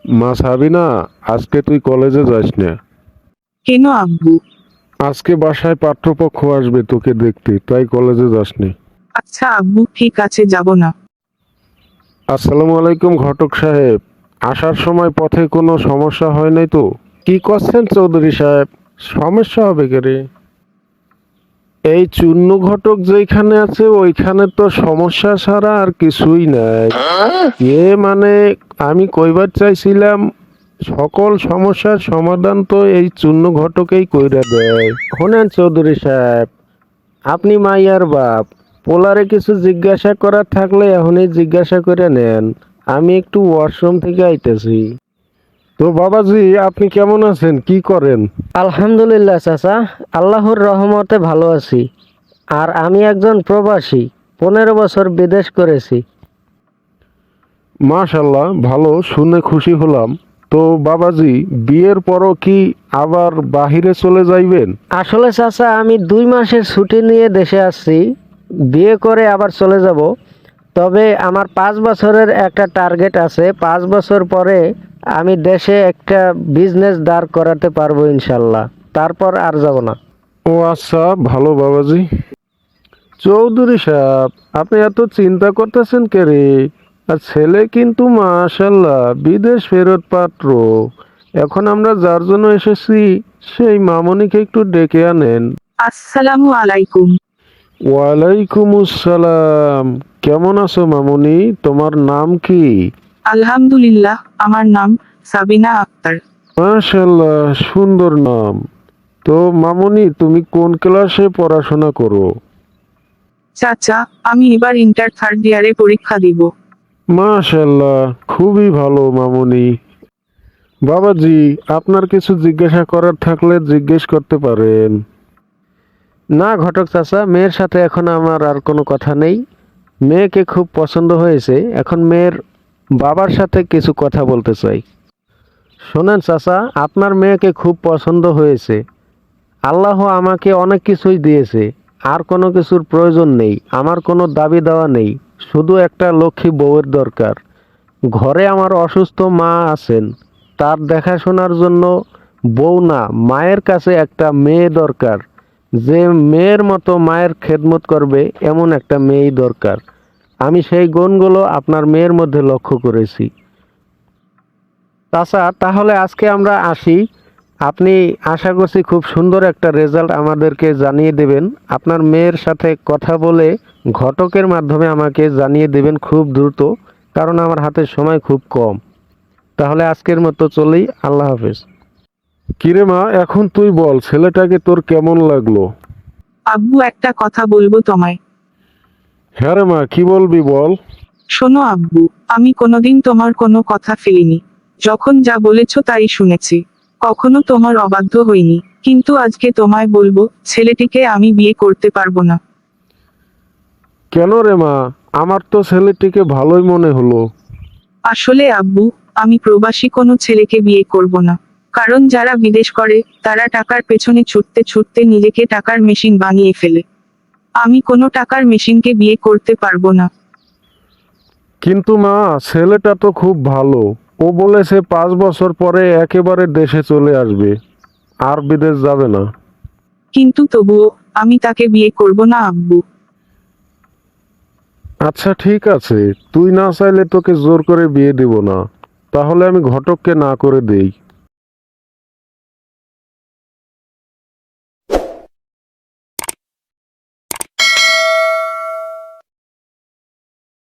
মা সাবিনা, আজকে তুই কলেজে যাস না। কেন আব্বু? আজকে বাসায় পাত্রপক্ষ আসবে তোকে দেখতে, তাই কলেজে যাসনি। আচ্ছা আব্বু, ঠিক আছে, যাব না। আসসালামু আলাইকুম ঘটক সাহেব। আসার সময় পথে কোনো সমস্যা হয় নাই তো? কি করছেন চৌধুরী সাহেব? সমস্যা হবে কে রে? এই চূর্ণ ঘটক যেখানে আছে ওইখানে তো সমস্যা ছাড়া আর কিছুই নাই। মানে আমি কইবার চাইছিলাম, সকল সমস্যার সমাধান তো এই চূর্ণ ঘটকেই কইরা দেয়। শোনেন চৌধুরী সাহেব, আপনি মাইয়ার বাপ, পোলারে কিছু জিজ্ঞাসা করার থাকলে এখনই জিজ্ঞাসা করে নেন। আমি একটু ওয়াশরুম থেকে আইতেছি। তো বাবাজি, আপনি কেমন আছেন, কি করেন? আলহামদুলিল্লাহ চাচা, আল্লাহর রহমতে ভালো আছি। আর আমি একজন প্রবাসী, 15 বছর বিদেশ করেছি। মাশাল্লাহ, ভালো শুনে খুশি হলাম। তো বাবাজি, বিয়ের পরও কি আবার বাহিরে চলে যাইবেন? আসলে চাচা, আমি 2 মাসের ছুটি নিয়ে দেশে আসছি। বিয়ে করে আবার চলে যাব। তবে আমার 5 বছরের একটা টার্গেট আছে, 5 বছর পরে আমি দেশে একটা বিজনেস দাঁড় করাতে পারবো ইনশাল্লাহ। তারপর আর যাব না। ও আচ্ছা, ভালো বাবাজি। চৌধুরী সাহেব, আপনি এত চিন্তা করতেছেন কে রে? আর ছেলে কিন্তু মাশাল্লাহ বিদেশ ফেরত পাত্র। এখন আমরা যার জন্য এসেছি সেই মামনিকে একটু ডেকে আনেন। আসসালামু আলাইকুম। ওয়ালাইকুম আসসালাম। কেমন আছো মামনি? তোমার নাম কি? আলহামদুলিল্লাহ, আমার নাম সাবিনা আক্তার। মাশাল্লাহ, সুন্দর নাম। তো মামনি, তুমি কোন ক্লাসে পড়াশোনা করো? চাচা, আমি এবার ইন্টার থার্ড ইয়ারে পরীক্ষা দিব। মাশাল্লাহ, খুবই ভালো মামনি। বাবাজি, আপনার কিছু জিজ্ঞাসা করার থাকলে জিজ্ঞেস করতে পারেন। না ঘটক চাচা, মেয়ের সাথে এখন আমার আর কোনো কথা নেই। মেয়েকে খুব পছন্দ হয়েছে, এখন মেয়ের বাবার সাথে কিছু কথা বলতে চাই। শোনেন চাচা, আপনার মেয়েকে খুব পছন্দ হয়েছে। আল্লাহ আমাকে অনেক কিছুই দিয়েছে, আর কোনো কিছুর প্রয়োজন নেই। আমার কোনো দাবি দেওয়া নেই, শুধু একটা লক্ষ্মী বউয়ের দরকার। ঘরে আমার অসুস্থ মা আছেন, তার দেখাশোনার জন্য বউ না, মায়ের কাছে একটা মেয়ে দরকার। যে মেয়ের মতো মায়ের খেদমত করবে এমন একটা মেয়েই দরকার। আমি সেই গুণগুলো আপনার মেয়ের মধ্যে লক্ষ্য করেছি। চাচা, তাহলে আজকে আমরা আসি। আপনি আশা করছি খুব সুন্দর একটা রেজাল্ট আমাদেরকে জানিয়ে দেবেন। আপনার মেয়ের সাথে কথা বলে ঘটকের মাধ্যমে আমাকে জানিয়ে দেবেন খুব দ্রুত, কারণ আমার হাতে সময় খুব কম। তাহলে আজকের মতো চলি, আল্লাহ হাফেজ। কিরে মা, এখন তুই বল, ছেলেটাকে তোর কেমন লাগলো? আব্বু, একটা কথা বলবো তোমায়। হ্যাঁ রে মা, কি বলবি বল। শোনো আব্বু, আমি কোনোদিন তোমার কোনো কথা ফেলিনি। যখন যা বলেছো তাই শুনেছি। কখনো তোমার অবাধ্য হইনি। কিন্তু আজকে তোমায় বলবো, ছেলেটিকে আমি বিয়ে করতে পারবো না। কেন রে মা? আমার তো ছেলেটিকে ভালোই মনে হলো। আসলে আব্বু, আমি প্রবাসী কোনো ছেলেকে বিয়ে করব না। কারণ যারা বিদেশ করে, তারা টাকার পেছনে ছুটতে ছুটতে নিজেকে টাকার মেশিন বানিয়ে ফেলে। আমি কোনো টাকার মেশিনকে বিয়ে করতে পারবো না। কিন্তু মা, ছেলেটা তো খুব ভালো। ও বলেছে 5 বছর পরে একেবারে দেশে চলে আসবে, আর বিদেশ যাবে না। কিন্তু তবুও, আমি তাকে বিয়ে করব না আব্বু। আচ্ছা ঠিক আছে, তুই না চাইলে তোকে জোর করে বিয়ে দিব না। তাহলে আমি ঘটককে না করে দেই।